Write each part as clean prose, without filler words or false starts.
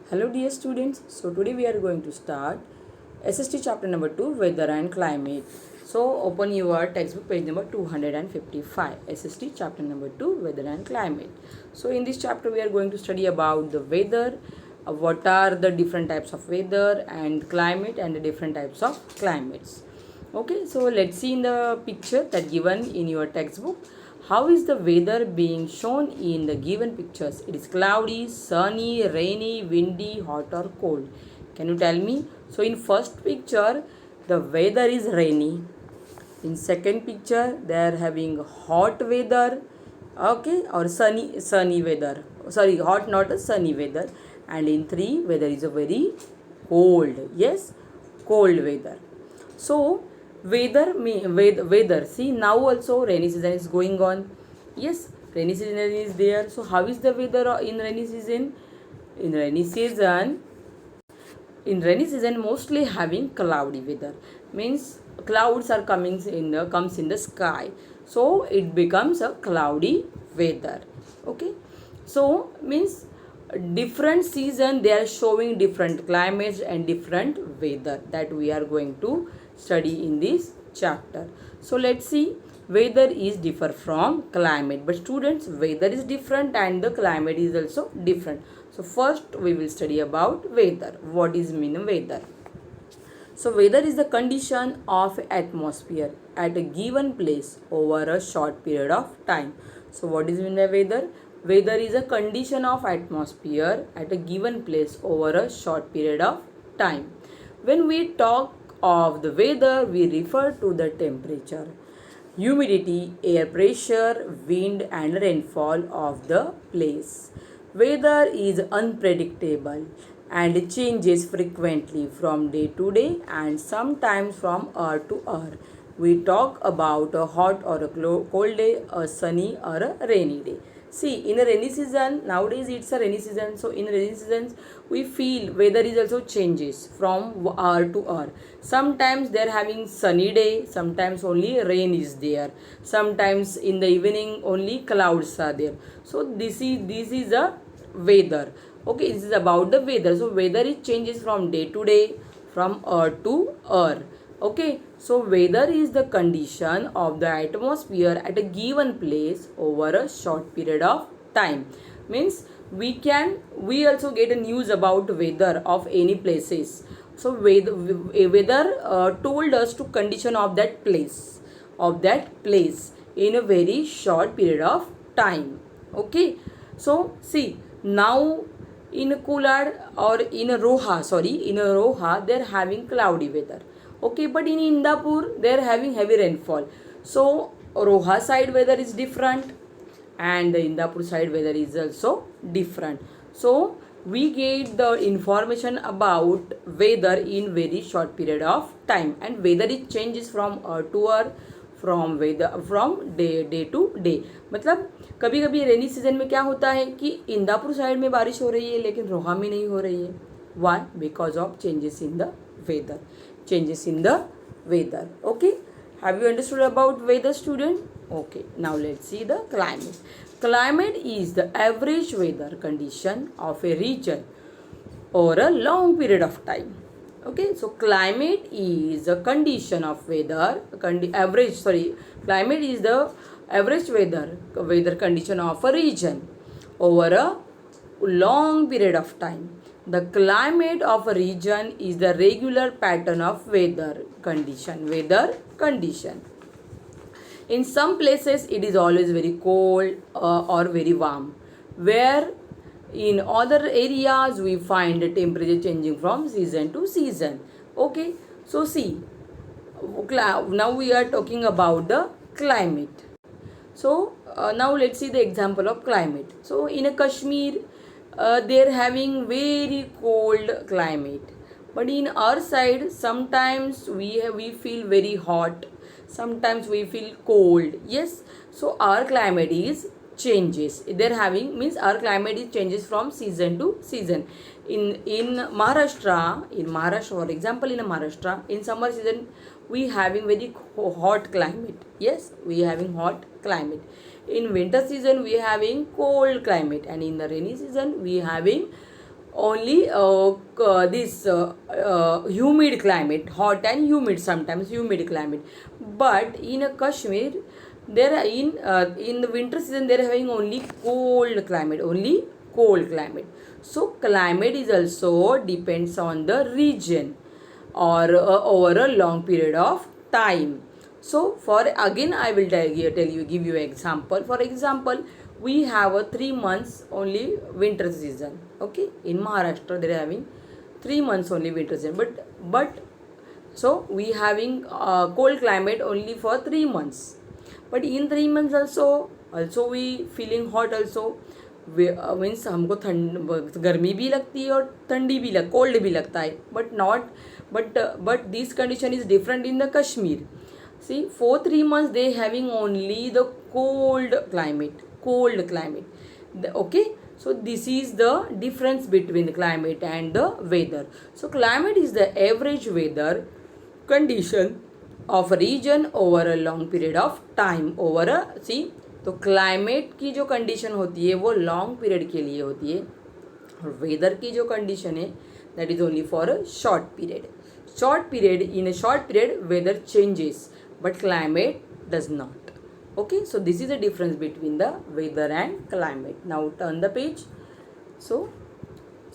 Hello dear students, so today we are going to start SST chapter number 2 weather and climate. So open your textbook page number 255 SST chapter number 2 weather and climate. So in this chapter we are going to study about the weather, what are the different types of weather and climate and the different types of climates. Okay, so let's see in the picture that given in your textbook. How is the weather being shown in the given pictures? It is cloudy, sunny, rainy, windy, hot or cold. Can you tell me? So in first picture, the weather is rainy. In second picture, they are having hot weather, okay, or sunny weather. Sorry, hot, not a sunny weather. And in three, weather is a very cold. Yes, cold weather. So weather. See, now also rainy season is going on. Yes, rainy season is there. So how is the weather in rainy season? In rainy season, mostly having cloudy weather. Means clouds are comes in the sky. So it becomes a cloudy weather. Okay. So means different season they are showing different climates and different weather that we are going to study in this chapter. So let's see, weather is differ from climate, but students, weather is different and the climate is also different. So first we will study about weather. What is mean weather? So weather is the condition of atmosphere at a given place over a short period of time. So what is mean by weather? Weather is a condition of atmosphere at a given place over a short period of time. When we talk of the weather, we refer to the temperature, humidity, air pressure, wind and rainfall of the place. Weather is unpredictable and changes frequently from day to day and sometimes from hour to hour. We talk about a hot or a cold day, a sunny or a rainy day. See, in a rainy season, nowadays it's a rainy season. So in rainy seasons, we feel weather is also changes from hour to hour. Sometimes they're having sunny day, sometimes only rain is there. Sometimes in the evening only clouds are there. So this is a weather. Okay, this is about the weather. So weather it changes from day to day, from hour to hour. Okay, so weather is the condition of the atmosphere at a given place over a short period of time. Means we also get a news about weather of any places. So weather told us to condition of that place in a very short period of time. Okay, so see, now in Kulad or in Roha they're having cloudy weather. Okay, but in Indapur they're having heavy rainfall. So Roha side weather is different and the Indapur side weather is also different. So we get the information about weather in very short period of time, and weather it changes from hour to hour, from day to day. मतलब कभी कभी rainy season में क्या होता है कि Indapur side में बारिश हो रही है लेकिन रोहा में नहीं हो रही है. Why? Because of changes in the weather. Okay, have you understood about weather student? Okay, now let's see the climate. Climate is the average weather condition of a region over a long period of time. Okay, so climate is a condition of weather, climate is the average weather condition of a region over a long period of time. The climate of a region is the regular pattern of weather condition. In some places it is always very cold or very warm, where in other areas we find the temperature changing from season to season. Okay, so see, now we are talking about the climate. So now let's see the example of climate. So in a Kashmir, they are having very cold climate, but in our side sometimes we feel very hot, sometimes we feel cold. Yes, so our climate is changes. They're having means our climate is changes from season to season. In Maharashtra, for example, in Maharashtra, in summer season we having very hot climate. Yes, we having hot climate. In winter season we having cold climate, and in the rainy season we having only this humid climate, hot and humid, sometimes humid climate. But in Kashmir, there are in the winter season they are having only cold climate, only cold climate. So climate is also depends on the region or over a long period of time. So for again I will tell you give you example. For example, we have a 3 months only winter season. Okay, in Maharashtra they are having 3 months only winter season. But so we having cold climate only for 3 months. But in 3 months also we feeling hot also. Means हमको ठंड गर्मी भी लगती है और ठंडी भी cold भी लगता है. But this condition is different in the Kashmir. See, for 3 months they having only the cold climate. Okay, so this is the difference between the climate and the weather. So climate is the average weather condition of a region over a long period of time. over a see, तो climate की जो condition होती है वो long period के लिए होती है और वेदर की जो कंडीशन है that is only for a short period. In a short period weather changes but climate does not. Okay, so this is the difference between the weather and climate. Now turn the page. So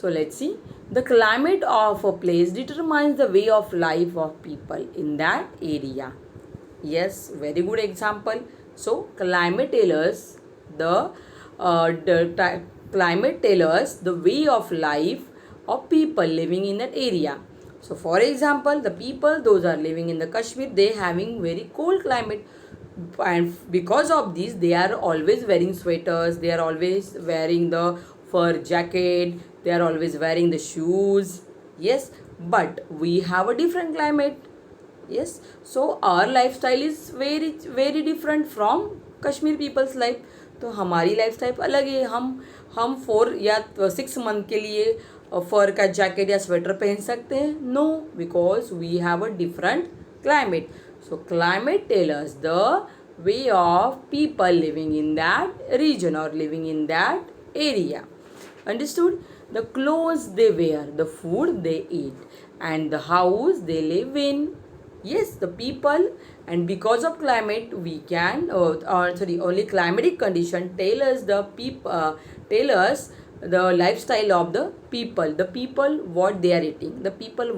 let's see. The climate of a place determines the way of life of people in that area. Yes, very good example. So climate tells climate tells us the way of life of people living in that area. So for example, the people those are living in the Kashmir, they having very cold climate, and because of this they are always wearing sweaters, they are always wearing the fur jacket, they are always wearing the shoes. Yes, but we have a different climate. Yes, so our lifestyle is very very different from Kashmir people's life. तो हमारी lifestyle अलग है. हम 4 या 6 month के लिए फर का jacket या स्वेटर पहन सकते हैं? No, because we have a different climate. So climate tell us the way of people living in that region और living in that area. Understood? The clothes they wear, the food they eat, and the house they live in. Yes, the people, and because of climate we can only climatic condition tell us tell us the lifestyle of the people what they are eating, the people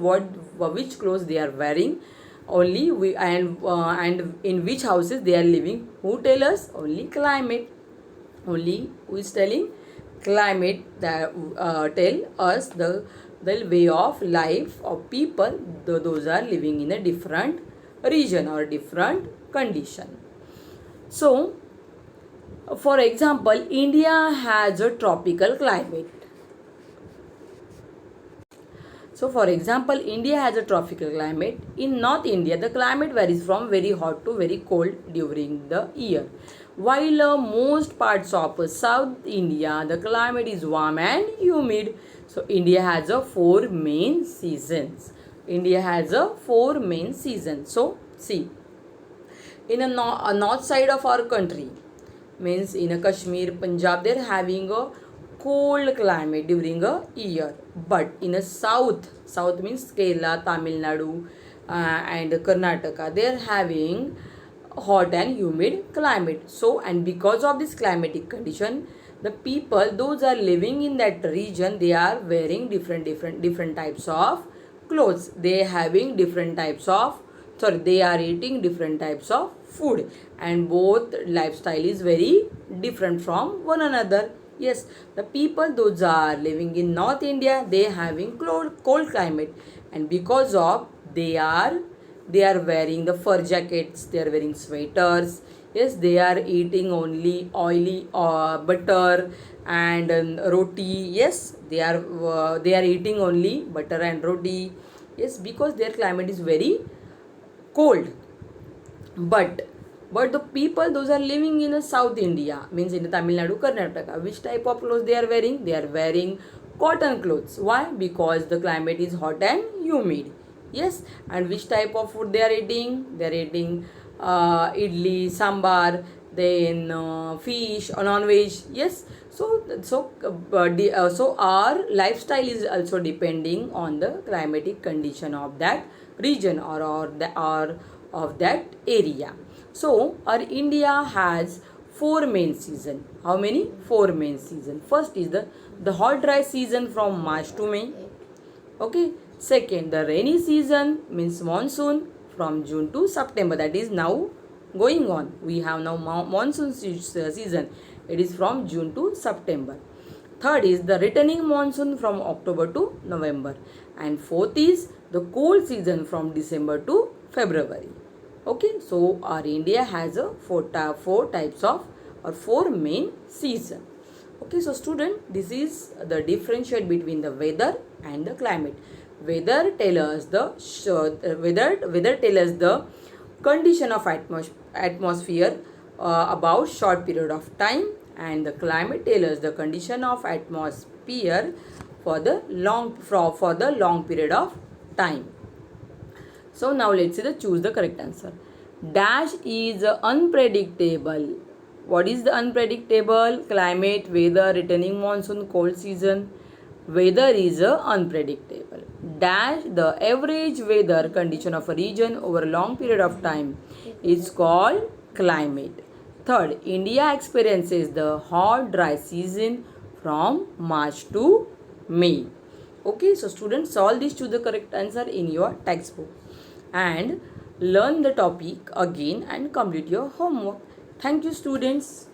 which clothes they are wearing, only we and in which houses they are living. Who tell us? Only climate. Only who is telling? Climate that tell us the way of life of people those are living in a different region or different condition. So for example, India has a tropical climate. So for example, India has a tropical climate. In North India, the climate varies from very hot to very cold during the year. While most parts of South India, the climate is warm and humid. So India has a 4 main seasons. So see, in a north side of our country, means in a Kashmir, Punjab, they're having a cold climate during a year. But in a south means Kerala, Tamil Nadu, and Karnataka, they're having hot and humid climate. So, and because of this climatic condition, the people those are living in that region, they are wearing different types of clothes, they having different types of they are eating different types of food, and both lifestyle is very different from one another. Yes, the people those are living in North India, they having cold climate, and because of they are wearing the fur jackets, they are wearing sweaters. Yes, they are eating only oily butter and roti. Yes, they are eating only butter and roti. Yes, because their climate is very cold. But the people those are living in South India, means in Tamil Nadu, Karnataka, which type of clothes they are wearing? They are wearing cotton clothes. Why? Because the climate is hot and humid. Yes, and which type of food they are eating? They are eating idli, sambar, then fish or non-veg. Yes, so our lifestyle is also depending on the climatic condition of that region or of that area. So our India has four main season. How many? Four main season. First is the hot dry season from March to May. Okay. Second, the rainy season means monsoon from June to September. That is now going on. We have now monsoon season. It is from June to September. Third is the returning monsoon from October to November. And fourth is the cold season from December to February. Okay, so our India has a four types of or four main season. Okay, so student, this is the differentiate between the weather and the climate. Weather tell us the condition of atmosphere about short period of time, and the climate tell us the condition of atmosphere for the long period of time. So now let's see the choose the correct answer. Dash is unpredictable. What is the unpredictable? Climate, weather, returning monsoon, cold season. Weather is unpredictable. Dash, the average weather condition of a region over a long period of time is called climate. Third, India experiences the hot dry season from March to May. Okay, so students, solve this to the correct answer in your textbook and learn the topic again and complete your homework. Thank you, students.